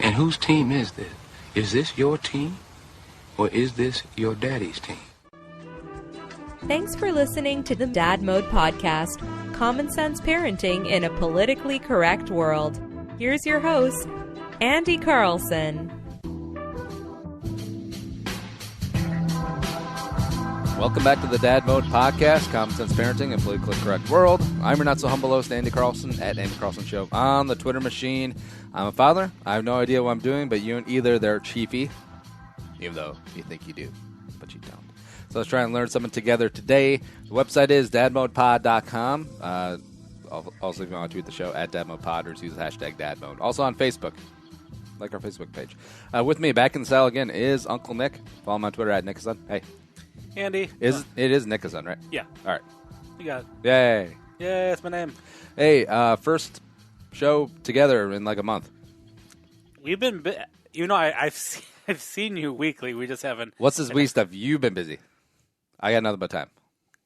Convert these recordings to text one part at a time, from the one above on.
And whose team is this? Is this your team, or is this your daddy's team? Thanks for listening to the Dad Mode Podcast, common sense parenting in a politically correct world. Here's your host, Andy Carlson. Welcome back to the Dad Mode Podcast, common sense parenting in a politically correct world. I'm your not-so-humble host, Andy Carlson, at Andy Carlson Show on the Twitter machine. I'm a father. I have no idea what I'm doing, but you and either they're chiefy, even though you think you do, but you don't. So let's try and learn something together today. The website is dadmodepod.com. Also, if you want to tweet the show, at dadmodepod, or just use the hashtag dadmode. Also on Facebook. Like our Facebook page. With me, back in the cell again, is Uncle Nick. Follow him on Twitter at Nickison. Hey. Andy. It is Nickison, right? Yeah. All right. You got it. Yay. Yeah, that's my name. Hey, first show together in like a month. We've been, I've seen you weekly. We just haven't. What's this week stuff? You've been busy. I got nothing but time.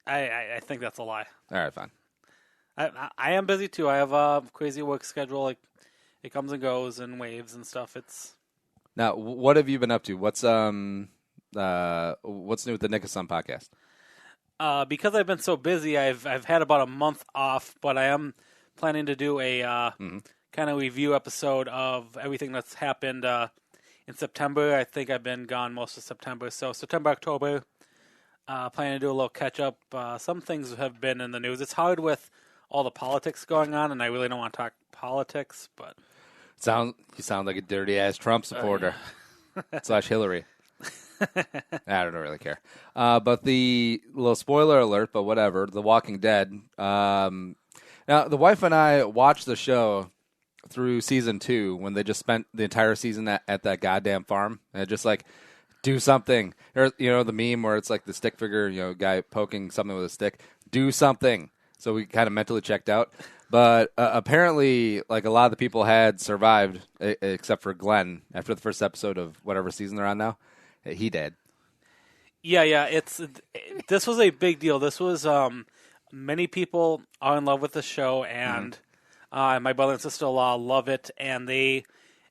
I think that's a lie. All right, fine. I am busy too. I have a crazy work schedule. Like, it comes and goes in waves and stuff. Now, what have you been up to? What's new with the Nickison podcast? Because I've been so busy, I've had about a month off, but I am planning to do a kind of review episode of everything that's happened in September. I think I've been gone most of September. So September, October, planning to do a little catch-up. Some things have been in the news. It's hard with all the politics going on, and I really don't want to talk politics, but... You sound like a dirty-ass Trump supporter. / Hillary. I don't really care. But the little spoiler alert, but whatever, The Walking Dead. Now, the wife and I watched the show through season 2 when they just spent the entire season at that goddamn farm. And just like, do something. Or, the meme where it's like the stick figure, guy poking something with a stick. Do something. So we kind of mentally checked out. But apparently, like, a lot of the people had survived, except for Glenn, after the first episode of whatever season they're on now. He did. Yeah. This was a big deal. This was many people are in love with the show, and my brother and sister-in-law love it. And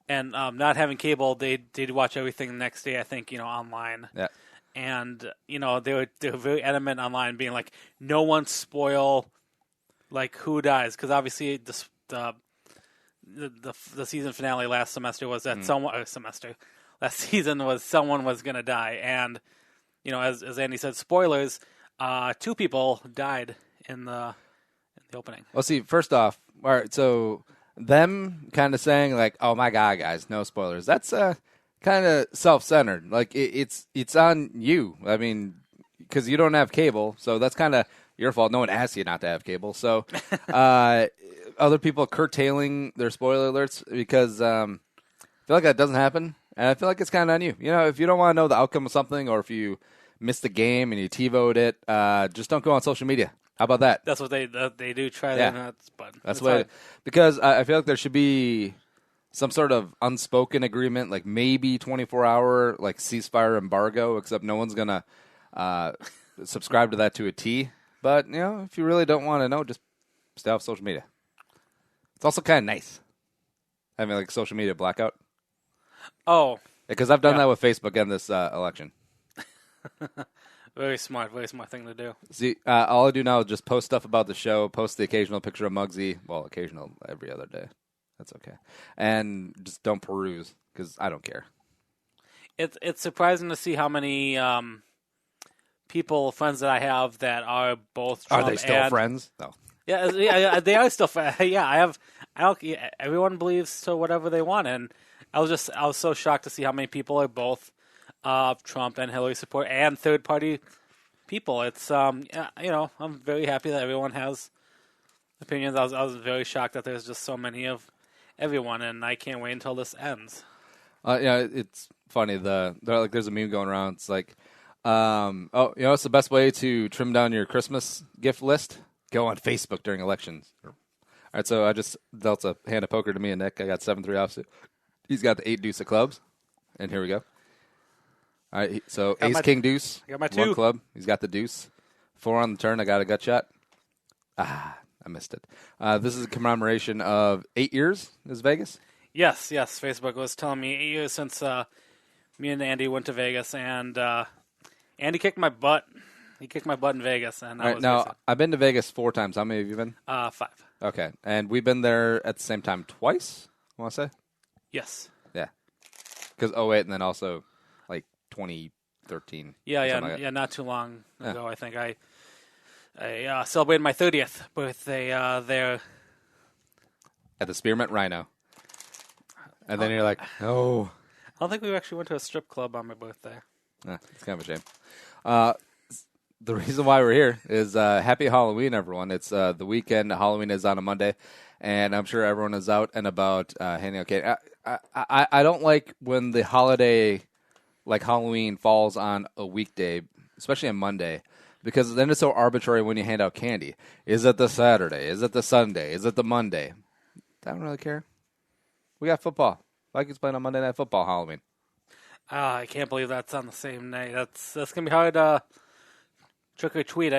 not having cable, they did watch everything the next day. I think online. Yeah. And they were very adamant online, being like, no one spoil like who dies, because obviously the season finale last semester was that last season was someone was going to die. And, as Andy said, spoilers, 2 people died in the opening. Well, see, first off, all right, so them kind of saying, like, oh, my God, guys, no spoilers. That's kind of self-centered. Like, it's on you. I mean, because you don't have cable, so that's kind of your fault. No one asked you not to have cable. So other people curtailing their spoiler alerts because I feel like that doesn't happen. And I feel like it's kind of on you. If you don't want to know the outcome of something, or if you missed the game and you TiVoed it, just don't go on social media. How about that? That's what they do. Try their nuts, but that's what. Because I feel like there should be some sort of unspoken agreement, like maybe 24-hour like ceasefire embargo. Except no one's gonna subscribe to that to a T. But if you really don't want to know, just stay off social media. It's also kind of nice having like social media blackout. Oh, because I've done that with Facebook in this election. Very smart thing to do. See, all I do now is just post stuff about the show, post the occasional picture of Muggsy. Well, occasional every other day. That's okay. And just don't peruse because I don't care. It's surprising to see how many friends that I have that are both Trump. Are they still friends? No. Yeah, they are still friends. Yeah, everyone believes to whatever they want, and I was so shocked to see how many people are both Trump and Hillary support and third party people. It's I'm very happy that everyone has opinions. I was very shocked that there's just so many of everyone, and I can't wait until this ends. It's funny. There's a meme going around. It's like, it's the best way to trim down your Christmas gift list. Go on Facebook during elections. All right, so I just dealt a hand of poker to me and Nick. I got 7-3 opposite. He's got the 8 deuce of clubs, and here we go. All right, so ace, king, deuce. I got my 2. 1 club. He's got the deuce. 4 on the turn. I got a gut shot. I missed it. This is a commemoration of 8 years. Is Vegas? Yes, Facebook was telling me since me and Andy went to Vegas, and Andy kicked my butt. He kicked my butt in Vegas, and All right, now, I've been to Vegas 4 times. How many have you been? 5. Okay, and we've been there at the same time twice, I want to say? Yes. Yeah. Because 08 and then also, like, 2013. Yeah, not too long ago, I think. I celebrated my 30th birthday there. At the Spearmint Rhino. And then you're like, oh. I don't think we actually went to a strip club on my birthday. It's kind of a shame. The reason why we're here is Happy Halloween, everyone. It's the weekend. Halloween is on a Monday, and I'm sure everyone is out and about handing out candy. I don't like when the holiday, like Halloween, falls on a weekday, especially on Monday, because then it's so arbitrary when you hand out candy. Is it the Saturday? Is it the Sunday? Is it the Monday? I don't really care. We got football. Vikings playing on Monday Night Football Halloween. I can't believe that's on the same night. That's gonna be hard. Trick or treat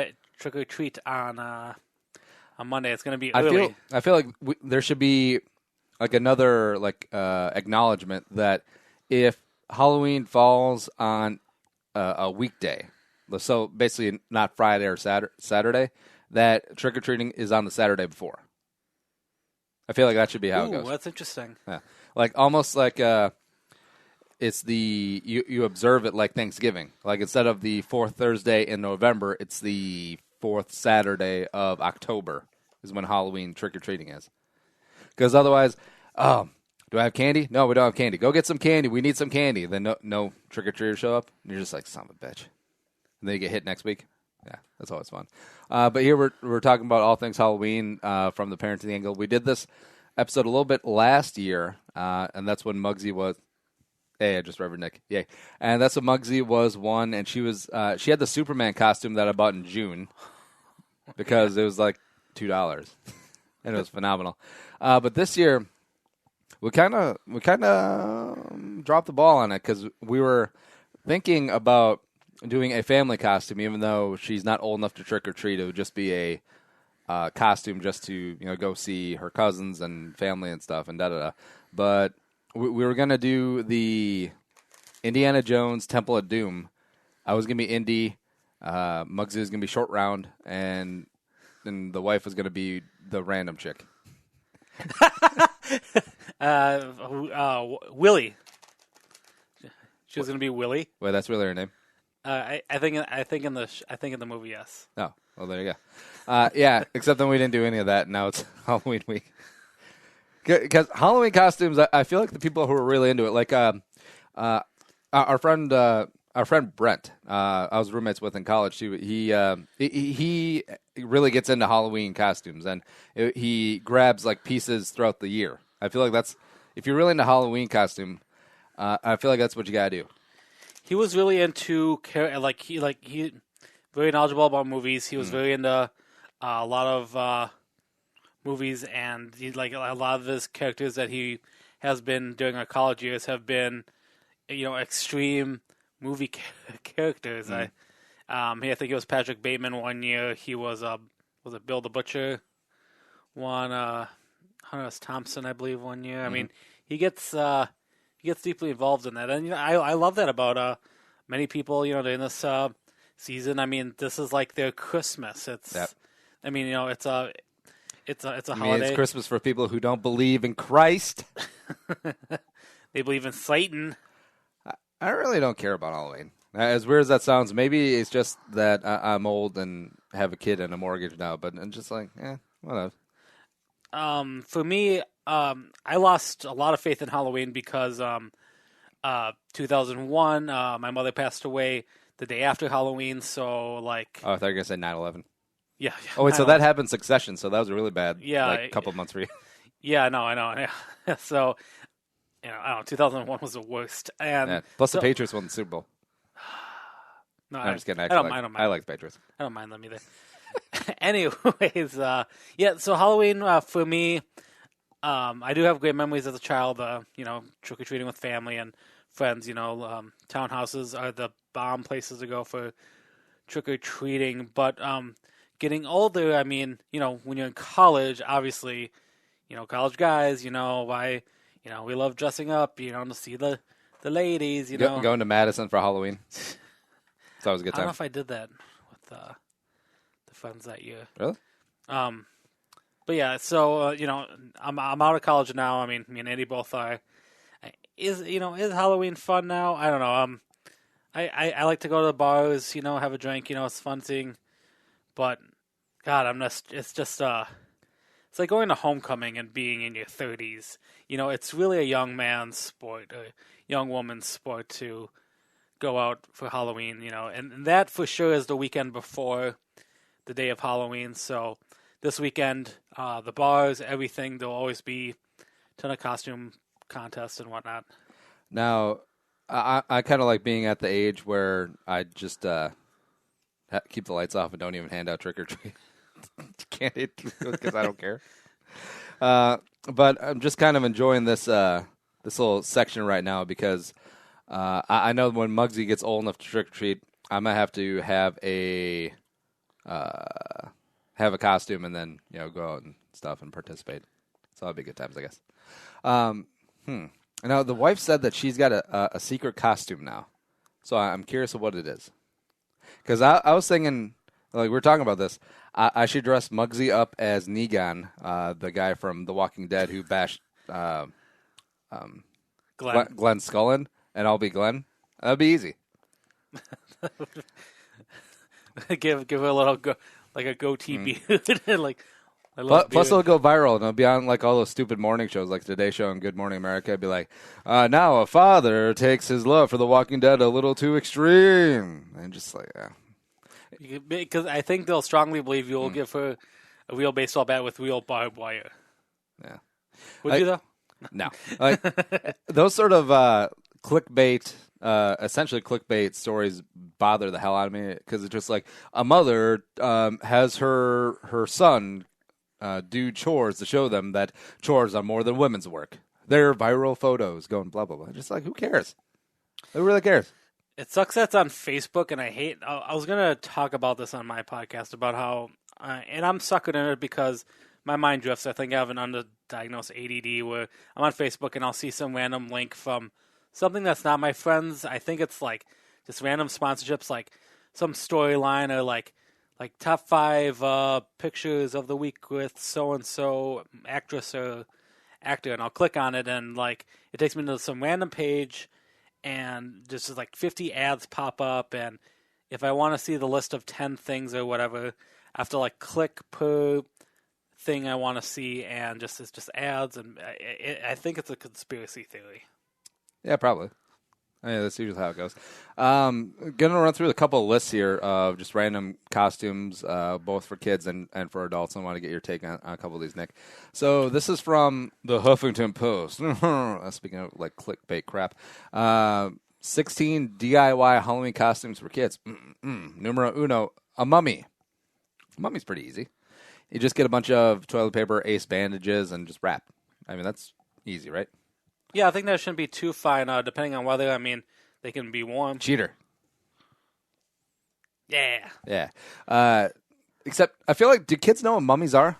on Monday. It's gonna be early. I feel like there should be like another acknowledgement that if Halloween falls on a weekday, so basically not Friday or Saturday, that trick or treating is on the Saturday before. I feel like that should be how it goes. That's interesting. Yeah. Like almost like it's you observe it like Thanksgiving. Like instead of the 4th Thursday in November, it's the 4th Saturday of October is when Halloween trick-or-treating is. Because otherwise, do I have candy? No, we don't have candy. Go get some candy. We need some candy. Then no trick-or-treaters show up. And you're just like, son of a bitch. And then you get hit next week. Yeah, that's always fun. But here we're talking about all things Halloween from the parenting angle. We did this episode a little bit last year, and that's when Muggsy was. Hey, I just Reverend Nick. Yay! And that's when Muggsy was one, and she had the Superman costume that I bought in June because it was like $2, and it was phenomenal. But this year, we kind of dropped the ball on it because we were thinking about doing a family costume, even though she's not old enough to trick or treat. It would just be a costume just to go see her cousins and family and stuff and da-da-da. But we were going to do the Indiana Jones Temple of Doom. I was going to be Indy. Muggsy was going to be Short Round. And the wife was going to be the random chick. Willie. She was going to be Willie. Wait, that's really her name? I think in the movie, yes. Oh, well, there you go. Yeah, except then we didn't do any of that. Now it's Halloween week. Because Halloween costumes, I feel like the people who are really into it, like our friend Brent, I was roommates with in college. He really gets into Halloween costumes, and he grabs like pieces throughout the year. I feel like if you're really into Halloween costume, I feel like that's what you gotta do. He was really into he very knowledgeable about movies. He was very into a lot of movies, and a lot of his characters that he has been during our college years have been extreme movie characters. I think it was Patrick Bateman one year. He was it Bill the Butcher? One Hunter S. Thompson, I believe, one year. I mean, he gets deeply involved in that, and I love that about many people. During this season, I mean, this is like their Christmas. It's, I mean, it's a holiday. It's Christmas for people who don't believe in Christ. They believe in Satan. I really don't care about Halloween. As weird as that sounds, maybe it's just that I'm old and have a kid and a mortgage now. But I'm just like, whatever. For me, I lost a lot of faith in Halloween because 2001, my mother passed away the day after Halloween. So like, I thought you were gonna say 9/11. Yeah. Oh wait, so that happened in succession. So that was a really bad. Yeah, couple of months for you. Yeah, no, I know. Yeah. So, I don't know. 2001 was the worst, and plus the Patriots won the Super Bowl. No, I'm just kidding. I don't mind. I like the Patriots. I don't mind them either. Anyways, yeah. So Halloween for me, I do have great memories as a child. Trick or treating with family and friends. Townhouses are the bomb places to go for trick or treating. But getting older, I mean, when you're in college, obviously, college guys, we love dressing up, to see the ladies, Going to Madison for Halloween. It's always a good I don't time. know if I did that with the friends that year. Really? But yeah, so I'm out of college now. I mean, me and Andy both are. Is Halloween fun now? I don't know. I like to go to the bars, have a drink. It's fun seeing. But God, it's just it's like going to homecoming and being in your 30s. It's really a young man's sport, a young woman's sport to go out for Halloween. And that for sure is the weekend before the day of Halloween. So this weekend, the bars, everything, there'll always be a ton of costume contests and whatnot. Now, I kind of like being at the age where I just keep the lights off and don't even hand out trick-or-treat candy because I don't care. But I'm just kind of enjoying this little section right now because I know when Muggsy gets old enough to trick-or-treat, I'm going to have to have a costume and then go out and stuff and participate. So that'll be good times, I guess. Now the wife said that she's got a secret costume now, so I'm curious of what it is. Because I was thinking, like we were talking about this, I should dress Muggsy up as Negan, the guy from The Walking Dead who bashed Glenn Scullin, and I'll be Glenn. That'd be easy. give her a little like a goatee beard, like. Plus, it'll go viral, and it'll be on like all those stupid morning shows, like Today Show and Good Morning America. It'd be like, now a father takes his love for The Walking Dead a little too extreme, and just like, yeah. Because I think they'll strongly believe you will give her a real baseball bat with real barbed wire. Yeah. Would you though? No. Like those sort of clickbait, essentially clickbait stories bother the hell out of me because it's just like a mother has her son do chores to show them that chores are more than women's work. They're viral photos going blah, blah, blah. Just like, who cares? Who really cares? It sucks that's on Facebook, and I was going to talk about this on my podcast about how, and I'm sucking in it because my mind drifts. I think I have an underdiagnosed ADD where I'm on Facebook and I'll see some random link from something that's not my friends. I think it's like just random sponsorships, like some storyline or like top 5 pictures of the week with so-and-so actress or actor, and I'll click on it, and like it takes me to some random page, and just like 50 ads pop up, and if I want to see the list of 10 things or whatever, I have to like click per thing I want to see, and it's just ads, and I think it's a conspiracy theory. Yeah, probably. Yeah, that's usually how it goes. Going to run through a couple of lists here of just random costumes, both for kids and for adults. I want to get your take on a couple of these, Nick. So this is from the Huffington Post. Speaking of like clickbait crap. 16 DIY Halloween costumes for kids. Numero uno, a mummy. Mummy's pretty easy. You just get a bunch of toilet paper, ace bandages, and just wrap. I mean, that's easy, right? Yeah, I think that shouldn't be too fine, depending on weather. I mean, they can be warm. Cheater. Yeah. Yeah. Except, I feel like, do kids know what mummies are?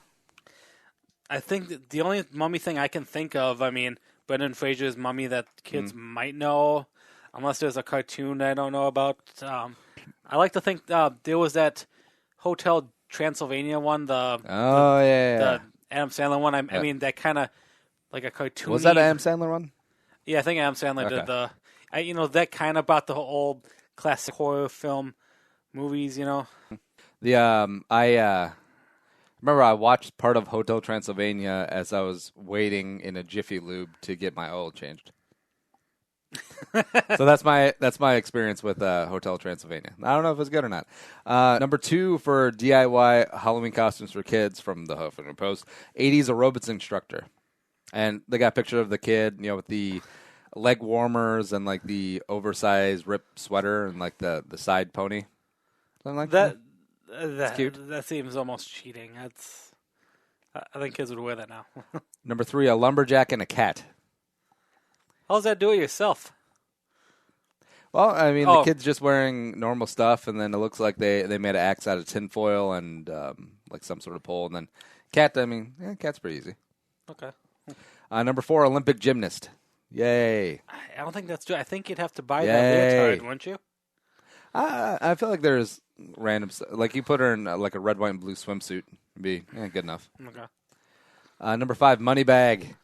I think that the only mummy thing I can think of, I mean, Brendan Fraser's mummy that kids might know, unless there's a cartoon I don't know about. I like to think there was that Hotel Transylvania one, the Adam Sandler one. I mean, that kind of like a cartoon. Was that an Adam Sandler one? Yeah, I think Adam Sandler did that kind of about the old classic horror film movies, I remember I watched part of Hotel Transylvania as I was waiting in a Jiffy Lube to get my oil changed. So that's my experience with Hotel Transylvania. I don't know if it's good or not. Number 2 for DIY Halloween costumes for kids from the Huffington Post, 80s aerobics instructor. And they got a picture of the kid, with the leg warmers and like the oversized ripped sweater and like the side pony. Something like that. That's cute. That seems almost cheating. I think kids would wear that now. Number 3, a lumberjack and a cat. How's that do it yourself? Well, I mean, the kid's just wearing normal stuff, and then it looks like they made an axe out of tinfoil and like some sort of pole. And then cat, cat's pretty easy. Okay. Number 4, Olympic gymnast. Yay. I don't think that's true. I think you'd have to buy that Yay. leotard, wouldn't you? I feel like there's random stuff. Like, you put her in like a red, white, and blue swimsuit. It'd be good enough. Okay. Number 5, money bag.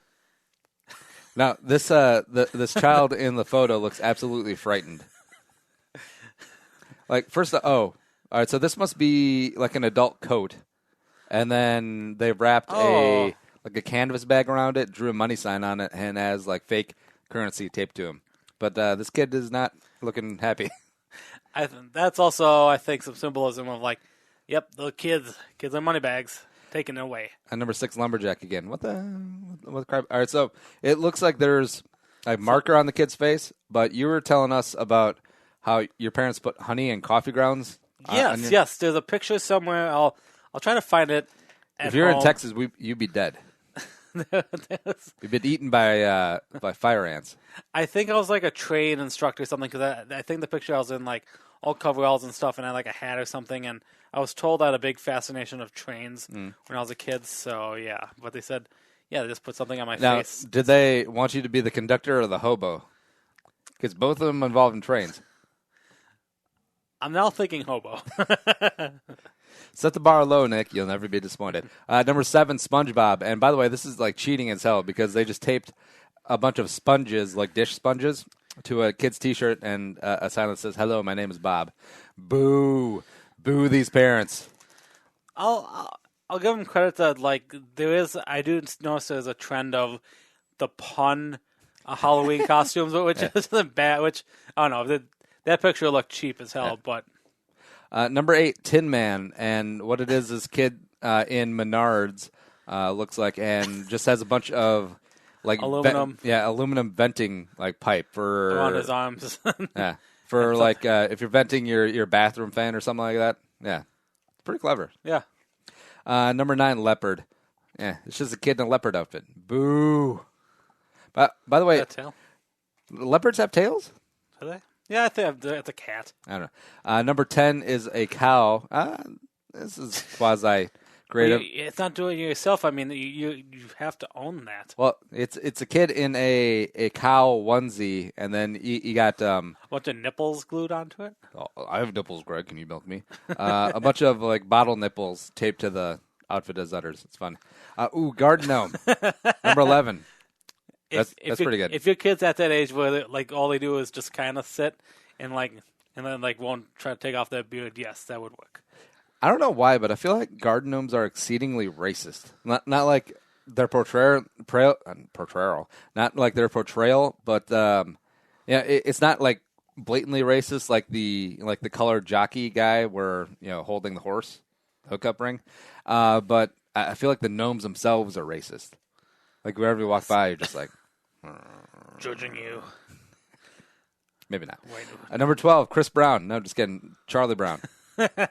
Now, this child in the photo looks absolutely frightened. Like, first, all right, so this must be like an adult coat. And then they wrapped a canvas bag around it, drew a money sign on it, and has like fake currency taped to him. But this kid is not looking happy. That's also, I think, some symbolism of like, yep, the kids are money bags, taken away. And number 6, lumberjack again. What the crap? All right, so it looks like there's a marker on the kid's face, but you were telling us about how your parents put honey and coffee grounds. Yes. There's a picture somewhere. I'll try to find it. If you're in Texas, you'd be dead. You've been eaten by fire ants. I think I was like a train instructor or something, because I think the picture I was in like all coveralls and stuff, and I had like a hat or something, and I was told I had a big fascination of trains when I was a kid. So yeah, but they said, they just put something on my face. Did they want you to be the conductor or the hobo? Because both of them involve in trains. I'm now thinking hobo. Set the bar low, Nick. You'll never be disappointed. Number 7, SpongeBob. And by the way, this is like cheating as hell, because they just taped a bunch of sponges, like dish sponges, to a kid's T-shirt and a sign that says, "Hello, my name is Bob." Boo. Boo these parents. I'll give them credit that like I do notice there's a trend of the pun Halloween costumes, which isn't bad. Which I don't know. That picture looked cheap as hell, but. Number 8, Tin Man, and what it is kid in Menards looks like, and just has a bunch of like aluminum, aluminum venting like pipe for around his arms. For like if you're venting your bathroom fan or something like that. Yeah, pretty clever. Yeah. Number 9, leopard. Yeah, it's just a kid in a leopard outfit. Boo. But by the way, leopards have tails? Do they? Yeah, I think it's a cat. I don't know. Number 10 is a cow. This is quasi-creative. Well, it's not doing it yourself. I mean, you have to own that. Well, it's a kid in a cow onesie, and then you got a bunch of nipples glued onto it. Oh, I have nipples, Greg. Can you milk me? A bunch of like bottle nipples taped to the outfit as udders. It's fun. Garden gnome. Number 11. That's pretty good. If your kid's at that age where like all they do is just kind of sit and then won't try to take off that beard, yes, that would work. I don't know why, but I feel like garden gnomes are exceedingly racist. Not like their portrayal, not like their portrayal, but it's not like blatantly racist like the colored jockey guy where holding the horse hookup ring. But I feel like the gnomes themselves are racist. Like wherever you walk by, you're just like judging you. Maybe not. Number 12, Chris Brown. No, just kidding. Charlie Brown. If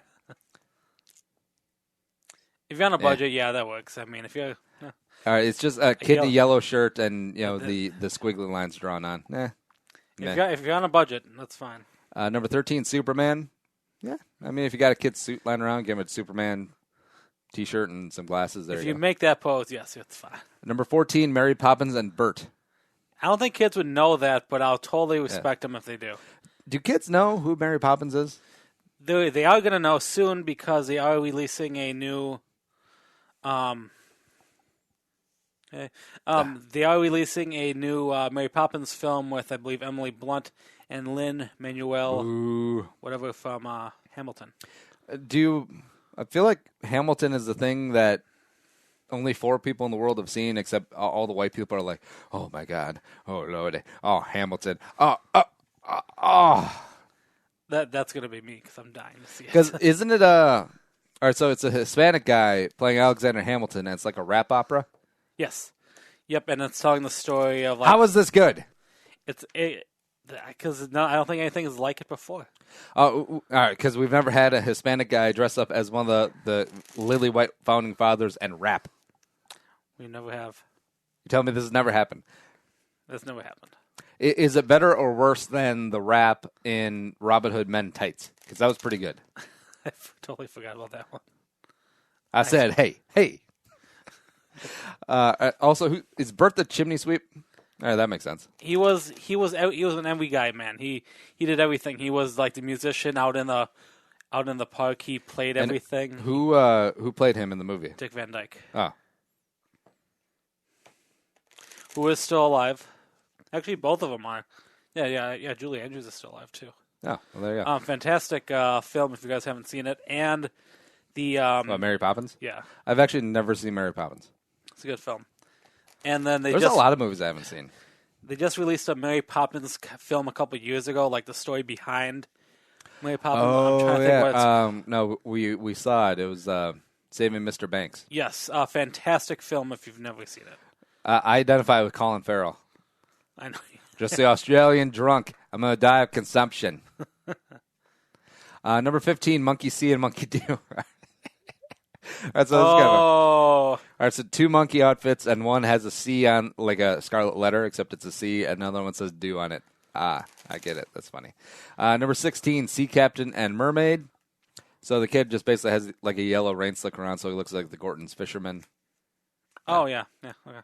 you're on a budget, that works. I mean, if you're all right, it's just a kid in a yellow shirt and the squiggly lines drawn on. If you're on a budget, that's fine. Number 13, Superman. Yeah, I mean, if you got a kid's suit lying around, give him a Superman T-shirt and some glasses. There if you you go. Make that pose, yes, it's fine. Number 14, Mary Poppins and Bert. I don't think kids would know that, but I'll totally respect them if they do. Do kids know who Mary Poppins is? They are going to know soon because they are releasing a new. They are releasing a new Mary Poppins film with, I believe, Emily Blunt and Lin-Manuel, whatever, from Hamilton. I feel like Hamilton is the thing that only 4 people in the world have seen, except all the white people are like, "Oh my God, oh Lord, oh Hamilton, That's gonna be me because I'm dying to see it. Because isn't it all right? So it's a Hispanic guy playing Alexander Hamilton, and it's like a rap opera. Yes, yep, and it's telling the story of like, how is this good? Because I don't think anything is like it before. All right, because we've never had a Hispanic guy dress up as one of the lily white founding fathers and rap. We never have. You tell me this has never happened. This never happened. Is it better or worse than the rap in Robin Hood Men Tights? Because that was pretty good. I totally forgot about that one. I said, hey. Also, is Bert the chimney sweep? All right, that makes sense. He was an MV guy, man. He did everything. He was like the musician out in the park. He played everything. And who played him in the movie? Dick Van Dyke. Oh. Who is still alive. Actually, both of them are. Yeah. Julie Andrews is still alive, too. Oh, well, there you go. Fantastic film if you guys haven't seen it. And the... Mary Poppins? Yeah. I've actually never seen Mary Poppins. It's a good film. And then There's a lot of movies I haven't seen. They just released a Mary Poppins film a couple years ago, like the story behind Mary Poppins. Oh, I'm trying to think what it's... no, we saw it. It was Saving Mr. Banks. Yes, a fantastic film if you've never seen it. I identify with Colin Farrell. I know. Just the Australian drunk. I'm going to die of consumption. Number 15, Monkey See and Monkey Do. That's what All right, so 2 monkey outfits, and one has a C on, like a scarlet letter, except it's a C, and another one says do on it. I get it. That's funny. Number 16, Sea Captain and Mermaid. So the kid just basically has like a yellow rain slick around, so he looks like the Gorton's fisherman. Oh, yeah. Okay.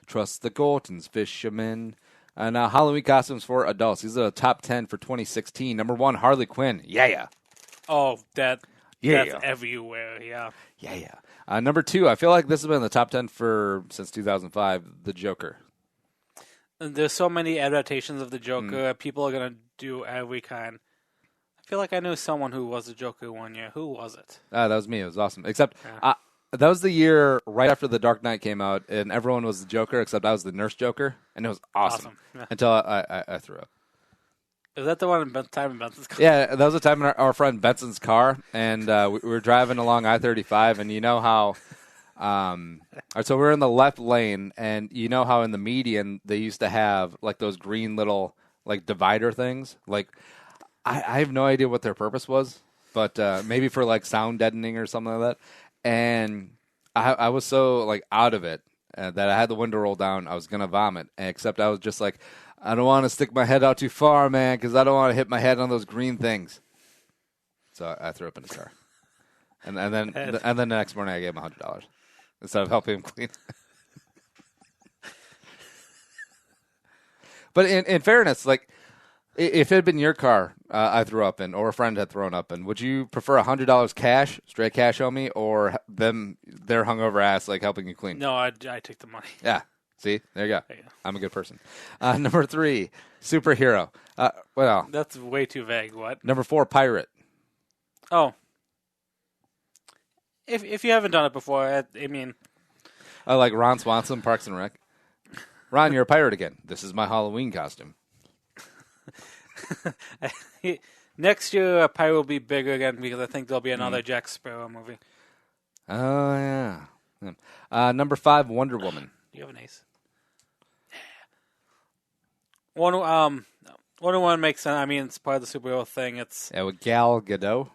Trust the Gorton's fisherman. Now, Halloween costumes for adults. These are the top 10 for 2016. Number 1, Harley Quinn. Yeah. Oh, that's Yeah. everywhere, yeah. Yeah. Number 2, I feel like this has been in the top 10 since 2005, The Joker. And there's so many adaptations of the Joker. People are going to do every kind. I feel like I knew someone who was the Joker one year. Who was it? That was me. It was awesome. Except that was the year right after The Dark Knight came out, and everyone was the Joker, except I was the Nurse Joker, and it was awesome. Yeah. Until I threw up. Is that the one in time in Benson's car? Yeah, that was the time in our friend Benson's car, and we were driving along I-35, and you know how so we're in the left lane, and you know how in the median they used to have like those green little like divider things? Like, I have no idea what their purpose was, but maybe for like sound deadening or something like that. And I was so like out of it that I had the window rolled down. I was going to vomit, except I was just like, I don't want to stick my head out too far, man, because I don't want to hit my head on those green things. So I threw up in his car. And then the next morning I gave him $100 instead of helping him clean. But in fairness, like, if it had been your car I threw up in, or a friend had thrown up in, would you prefer $100 cash, straight cash on me, or them their hungover ass like helping you clean? No, I take the money. Yeah. See, there you go. Yeah. I'm a good person. Number 3, superhero. Well, that's way too vague. What? Number 4, pirate. Oh, if you haven't done it before, I mean, I like Ron Swanson, Parks and Rec. Ron, you're a pirate again. This is my Halloween costume. Next year, a pirate will be bigger again because I think there'll be another Jack Sparrow movie. Oh yeah. Number 5, Wonder Woman. You have an ace. Wonder Woman makes sense. I mean, it's part of the superhero thing. It's with Gal Gadot.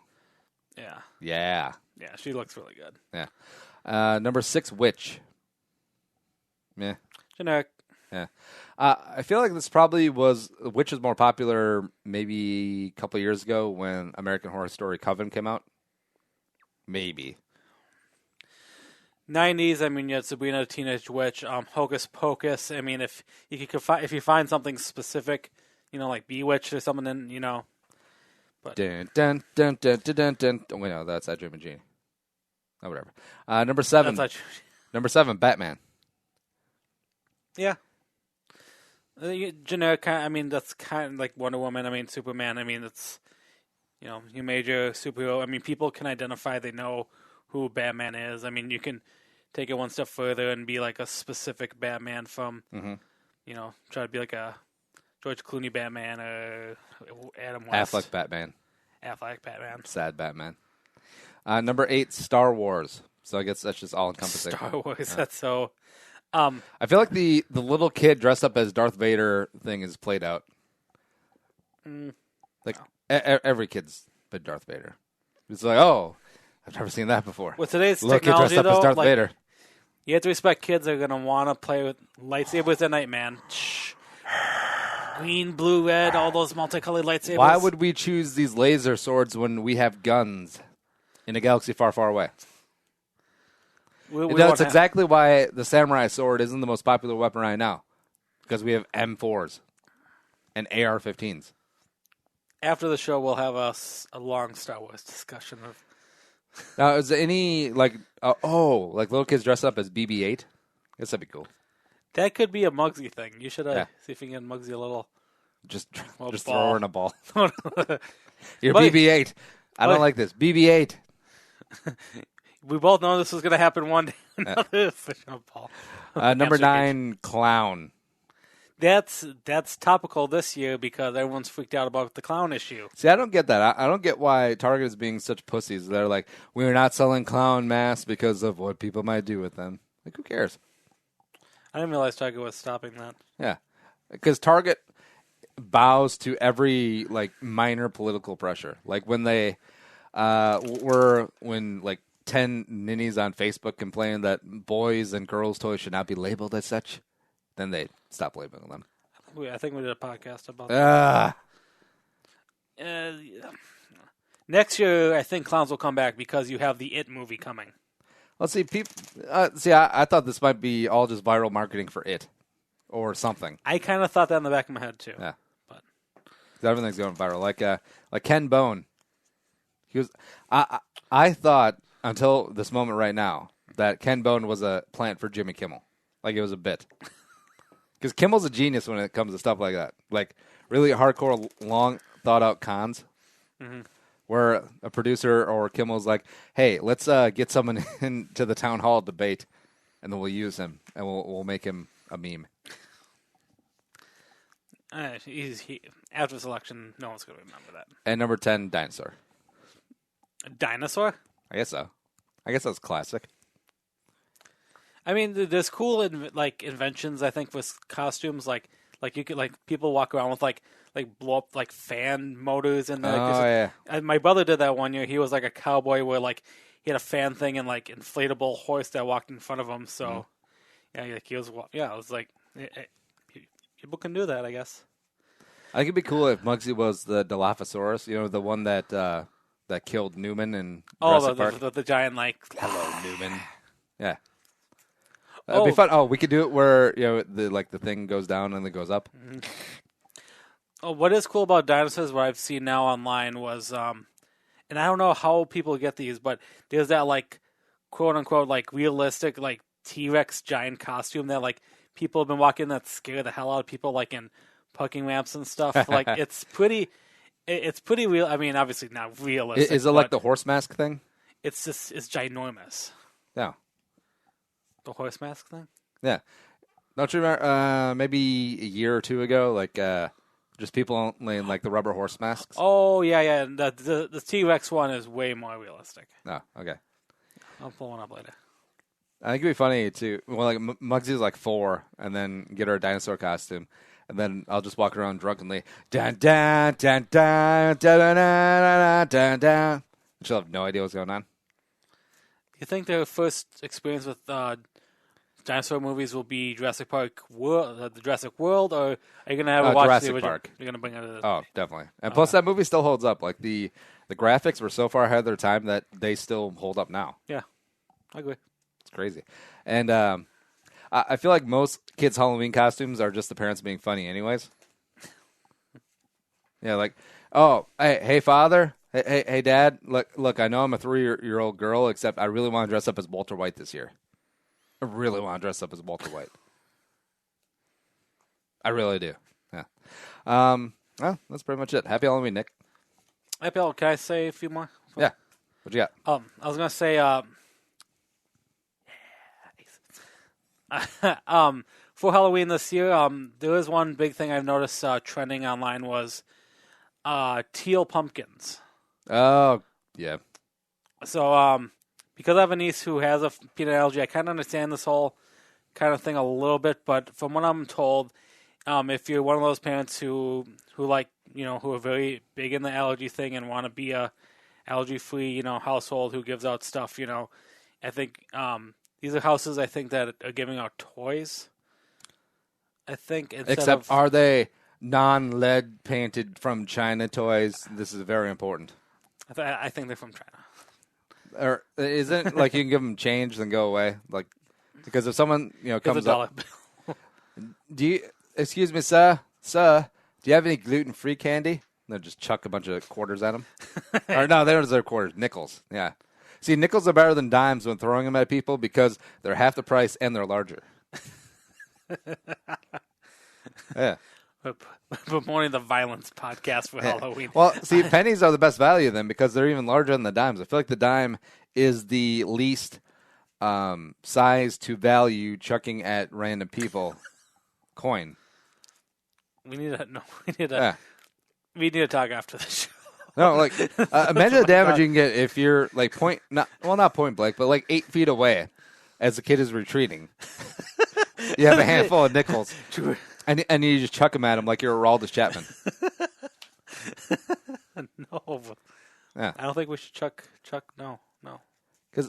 Yeah, she looks really good. Yeah. Number 6, Witch. Yeah. Generic. Yeah. I feel like this probably was Witch was more popular maybe a couple of years ago when American Horror Story Coven came out. Maybe. 90s. I mean, you had Sabrina the Teenage Witch, Hocus Pocus. I mean, if you find something specific, like Bewitched or something, then But dun dun dun dun dun dun. dun. Oh, wait, no, that's I Dream of Jeannie. Oh, whatever. Number 7. Number 7, Batman. Yeah. Generic. I mean, that's kind of like Wonder Woman. I mean, Superman. I mean, it's your major superhero. I mean, people can identify. They know who Batman is. I mean, you can take it one step further and be like a specific Batman from, try to be like a George Clooney Batman or Adam West. Affleck Batman. Sad Batman. Number 8, Star Wars. So I guess that's just all encompassing. Star Wars. That's so. I feel like the little kid dressed up as Darth Vader thing is played out. Like every kid's been Darth Vader. It's like, oh, I've never seen that before. With today's little technology, kid dressed up as Darth like, Vader. You have to respect kids that are going to want to play with lightsabers at night, man. Green, blue, red, all those multicolored lightsabers. Why would we choose these laser swords when we have guns in a galaxy far, far away? That's exactly why the samurai sword isn't the most popular weapon right now, because we have M4s and AR-15s. After the show, we'll have a long Star Wars discussion of. Now, is there any like little kids dress up as BB-8? I guess that'd be cool. That could be a Muggsy thing. You should see if you can get Muggsy a little. Just ball. throw her in a ball. You're BB-8. I don't like this. BB-8. We both know this is going to happen one day. Another fish in a ball. Number 9, clown. That's topical this year because everyone's freaked out about the clown issue. See, I don't get that. I don't get why Target is being such pussies. They're like, we're not selling clown masks because of what people might do with them. Like, who cares? I didn't realize Target was stopping that. Yeah, because Target bows to every like minor political pressure. Like when they when 10 ninnies on Facebook complained that boys and girls' toys should not be labeled as such, then they stopped labeling them. I think we did a podcast about that. Next year, I think clowns will come back because you have the It movie coming. Let's see. I thought this might be all just viral marketing for It or something. I kind of thought that in the back of my head too. Yeah, but everything's going viral. Like Ken Bone. He was. I thought until this moment right now that Ken Bone was a plant for Jimmy Kimmel. Like it was a bit. Because Kimmel's a genius when it comes to stuff like that. Like really hardcore, long thought out cons. Mm-hmm. Where a producer or Kimmel's like, hey, let's get someone into the town hall debate, and then we'll use him, and we'll make him a meme. After selection, no one's going to remember that. And number 10, dinosaur. A dinosaur? I guess so. I guess that's classic. I mean, there's cool inventions. I think with costumes, like you could people walk around with like blow up fan motors and yeah. My brother did that one year. He was like a cowboy where he had a fan thing and inflatable horse that walked in front of him. So he was it was like people can do that, I guess. I think it'd be cool if Muggsy was the Dilophosaurus, the one that killed Newman in Jurassic Park. The giant hello Newman. Yeah. That'd be fun. Oh, we could do it where the thing goes down and then goes up. Mm-hmm. Oh, what is cool about dinosaurs? What I've seen now online was, and I don't know how people get these, but there's that quote unquote realistic T-Rex giant costume that people have been walking that scare the hell out of people in parking ramps and stuff. It's pretty real. I mean, obviously not realistic. Is it like the horse mask thing? It's ginormous. Yeah. The horse mask thing? Yeah. Don't you remember maybe a year or two ago, just people only in the rubber horse masks? Oh, yeah. The T-Rex one is way more realistic. Oh, okay. I'll pull one up later. I think it'd be funny to, Muggsy's 4, and then get her a dinosaur costume, and then I'll just walk around drunkenly, dun dun dun dun dun dun dun dun dun. She'll have no idea what's going on. You think their first experience with dinosaur movies will be Jurassic Park World, the Jurassic World, or are you going to have a watch Jurassic the original? Park? You're going to bring it. Oh, definitely. And plus, that movie still holds up. The graphics were so far ahead of their time that they still hold up now. Yeah, I agree. It's crazy. And I feel like most kids' Halloween costumes are just the parents being funny anyways. Yeah, hey, father. Hey, Dad, look, I know I'm a 3-year-old girl, except I really want to dress up as Walter White this year. I really want to dress up as Walter White. I really do. Yeah. Well, that's pretty much it. Happy Halloween, Nick. Happy Halloween. Can I say a few more? Yeah. What you got? I was going to say, for Halloween this year, there is one big thing I've noticed trending online was teal pumpkins. Oh, yeah. So, because I have a niece who has a peanut allergy, I kind of understand this whole kind of thing a little bit. But from what I'm told, if you're one of those parents who who are very big in the allergy thing and want to be a allergy-free, household who gives out stuff, I think these are houses I think that are giving out toys. I think except are they non-lead painted from China toys? This is very important. I think they're from China. Or isn't it like you can give them change then go away? Like, because if someone comes up, excuse me, sir, do you have any gluten-free candy? And they'll just chuck a bunch of quarters at them. Or no, they're quarters, nickels. Yeah. See, nickels are better than dimes when throwing them at people because they're half the price and they're larger. Yeah. Promoting the violence podcast for Halloween. Well, see, pennies are the best value then because they're even larger than the dimes. I feel like the dime is the least size to value chucking at random people coin. We need to talk after the show. No, like imagine the damage you can get if you're like not point blank, but like 8 feet away as the kid is retreating. You have a handful of nickels. And you just chuck them at him like you're Aroldis Chapman. No. Yeah. I don't think we should chuck. No. Because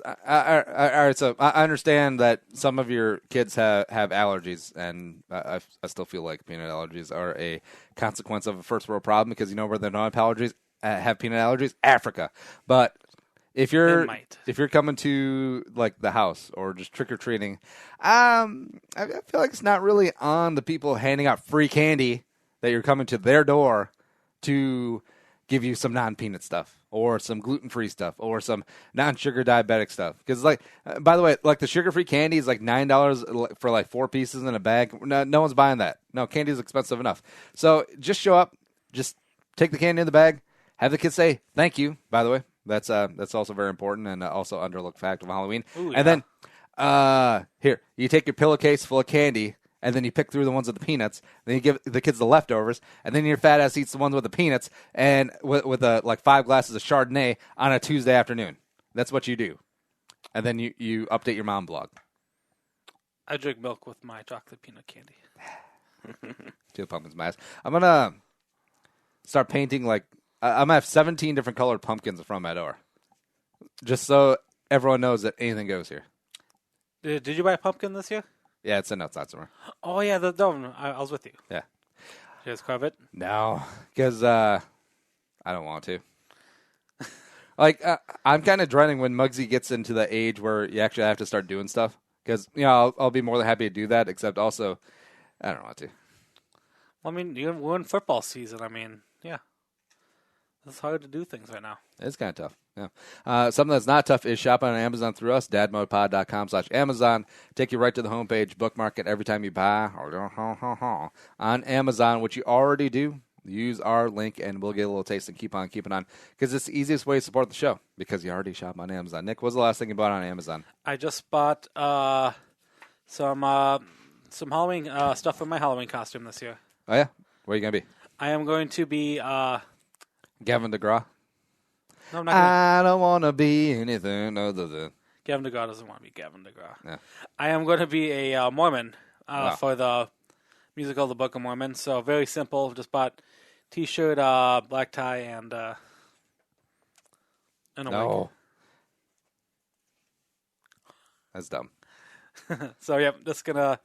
so I understand that some of your kids have allergies, and I still feel like peanut allergies are a consequence of a first world problem because you know where they don't have peanut allergies? Africa. But if you're coming to like the house or just trick or treating, I feel like it's not really on the people handing out free candy that you're coming to their door to give you some non-peanut stuff or some gluten-free stuff or some non-sugar diabetic stuff. Because like, by the way, like the sugar-free candy is like $9 for like 4 pieces in a bag. No one's buying that. No, candy is expensive enough. So just show up, just take the candy in the bag, have the kids say thank you. By the way. That's also very important and also underlooked fact of Halloween. Ooh, yeah. And then here, you take your pillowcase full of candy, and then you pick through the ones with the peanuts. Then you give the kids the leftovers, and then your fat ass eats the ones with the peanuts and with like 5 glasses of Chardonnay on a Tuesday afternoon. That's what you do. And then you update your mom blog. I drink milk with my chocolate peanut candy. 2 pumpkins, my ass. I'm gonna start painting like. I'm going to have 17 different colored pumpkins in front of my door. Just so everyone knows that anything goes here. Did you buy a pumpkin this year? Yeah, it's outside somewhere. Oh, yeah, I was with you. Yeah. Did you guys carve it? No, because I don't want to. Like, I'm kind of dreading when Muggsy gets into the age where you actually have to start doing stuff. Because, I'll be more than happy to do that, except also, I don't want to. Well, I mean, we're in football season. I mean, yeah. It's hard to do things right now. It's kind of tough, yeah. Something that's not tough is shopping on Amazon through us, dadmodepod.com/Amazon. Take you right to the homepage, bookmark it every time you buy on Amazon, which you already do. Use our link, and we'll get a little taste and keep on keeping on, because it's the easiest way to support the show, because you already shop on Amazon. Nick, what was the last thing you bought on Amazon? I just bought some Halloween stuff for my Halloween costume this year. Oh, yeah? Where are you going to be? I am going to be... Gavin DeGraw? No, I'm not I don't want to be anything other than... Gavin DeGraw doesn't want to be Gavin DeGraw. Yeah. I am going to be a Mormon for the musical The Book of Mormon. So very simple. Just bought T-shirt, black tie, and a wig. That's dumb. So, yeah, just going to...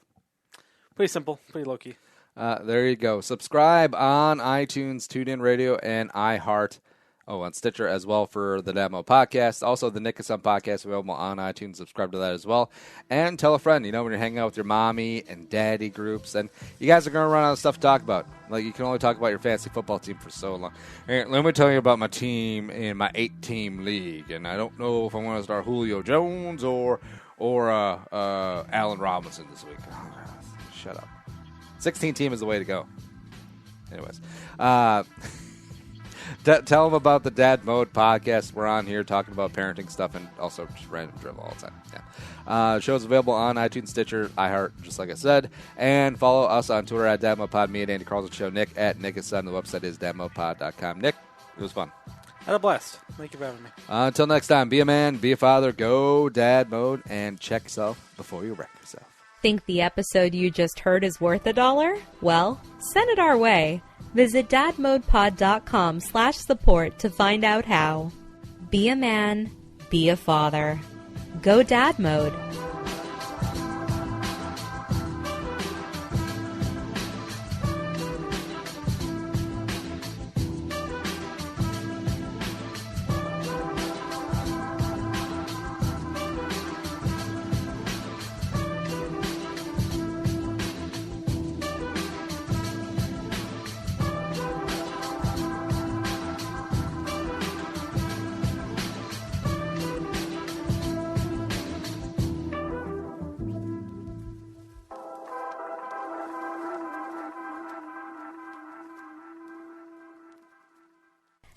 Pretty simple. Pretty low-key. There you go. Subscribe on iTunes, TuneIn Radio, and iHeart. Oh, on Stitcher as well for the Demo Podcast. Also, the Nick and Son Podcast available on iTunes. Subscribe to that as well. And tell a friend, when you're hanging out with your mommy and daddy groups, and you guys are going to run out of stuff to talk about. Like, you can only talk about your fantasy football team for so long. Hey, let me tell you about my team in my 8-team league, and I don't know if I want to start Julio Jones or Allen Robinson this week. Shut up. 16-team is the way to go. Anyways, tell them about the Dad Mode podcast. We're on here talking about parenting stuff and also just random drivel all the time. Yeah. Show's available on iTunes, Stitcher, iHeart, just like I said. And follow us on Twitter at DadModePod, me and Andy Carlson Show, Nick at Nickison. The website is dadmodepod.com. Nick, it was fun. I had a blast. Thank you for having me. Until next time, be a man, be a father, go Dad Mode, and check yourself before you wreck yourself. Think the episode you just heard is worth $1? Well, send it our way. Visit dadmodepod.com/support to find out how. Be a man, be a father. Go Dad Mode.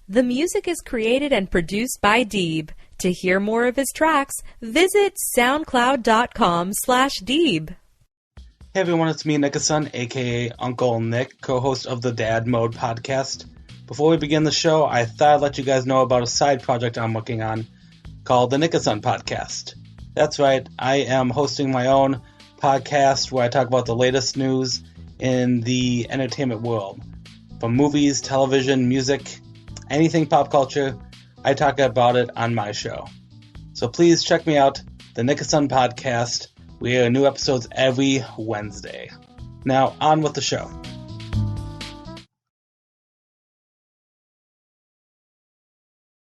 The music is created and produced by Deeb. To hear more of his tracks, visit soundcloud.com/Deeb. Hey everyone, it's me, Nickason, aka Uncle Nick, co-host of the Dad Mode podcast. Before we begin the show, I thought I'd let you guys know about a side project I'm working on called the Nickason podcast. That's right, I am hosting my own podcast where I talk about the latest news in the entertainment world. From movies, television, music, anything pop culture, I talk about it on my show. So please check me out, the Nickason podcast. We air new episodes every Wednesday. Now, on with the show.